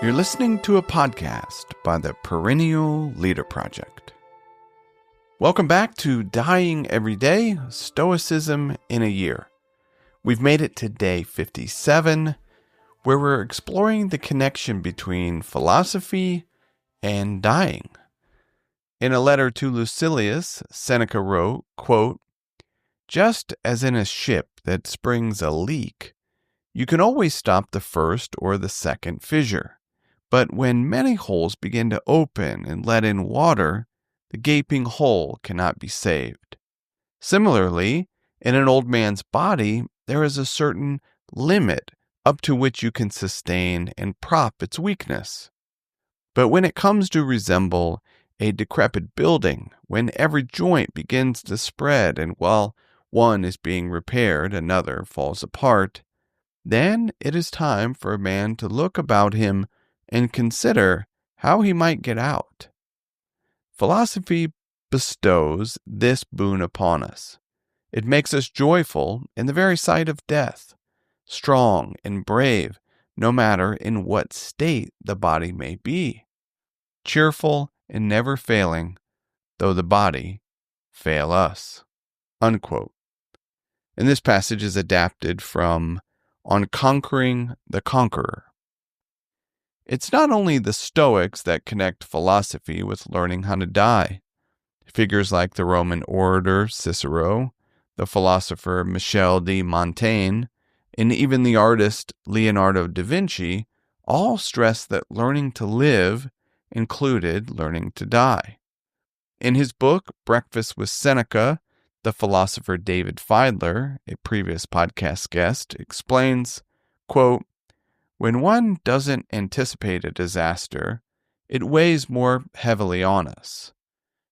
You're listening to a podcast by the Perennial Leader Project. Welcome back to Dying Every Day, Stoicism in a Year. We've made it to day 57, where we're exploring the connection between philosophy and dying. In a letter to Lucilius, Seneca wrote, quote, "Just as in a ship that springs a leak, you can always stop the first or the second fissure. But when many holes begin to open and let in water, the gaping hole cannot be saved. Similarly, in an old man's body, there is a certain limit up to which you can sustain and prop its weakness. But when it comes to resemble a decrepit building, when every joint begins to spread and while one is being repaired, another falls apart, then it is time for a man to look about him and consider how he might get out. Philosophy bestows this boon upon us. It makes us joyful in the very sight of death, strong and brave, no matter in what state the body may be, cheerful and never failing, though the body fail us." Unquote. And this passage is adapted from On Conquering the Conqueror. It's not only the Stoics that connect philosophy with learning how to die. Figures like the Roman orator Cicero, the philosopher Michel de Montaigne, and even the artist Leonardo da Vinci all stress that learning to live included learning to die. In his book, Breakfast with Seneca, the philosopher David Feidler, a previous podcast guest, explains, quote, "When one doesn't anticipate a disaster, it weighs more heavily on us.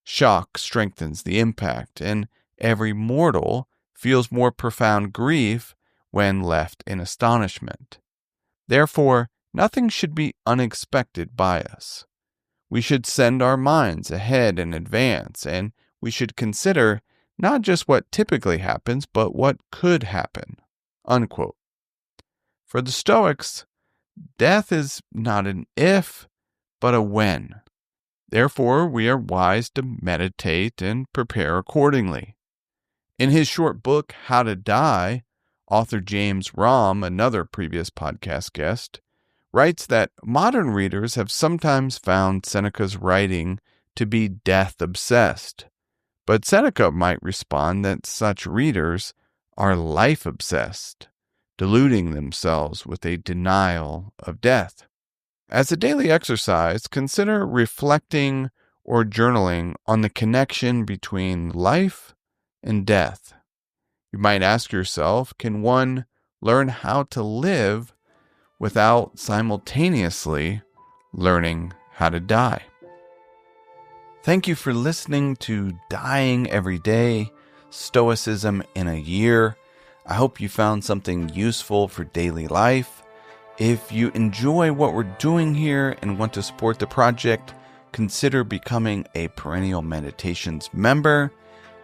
Shock strengthens the impact, and every mortal feels more profound grief when left in astonishment. Therefore, nothing should be unexpected by us. We should send our minds ahead in advance, and we should consider not just what typically happens, but what could happen." Unquote. For the Stoics, death is not an if, but a when. Therefore, we are wise to meditate and prepare accordingly. In his short book, How to Die, author James Romm, another previous podcast guest, writes that modern readers have sometimes found Seneca's writing to be death-obsessed. But Seneca might respond that such readers are life-obsessed, deluding themselves with a denial of death. As a daily exercise, consider reflecting or journaling on the connection between life and death. You might ask yourself, can one learn how to live without simultaneously learning how to die? Thank you for listening to Dying Every Day, Stoicism in a Year. I hope you found something useful for daily life. If you enjoy what we're doing here and want to support the project, consider becoming a Perennial Meditations member.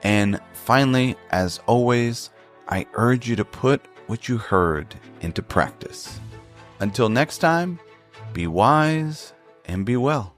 And finally, as always, I urge you to put what you heard into practice. Until next time, be wise and be well.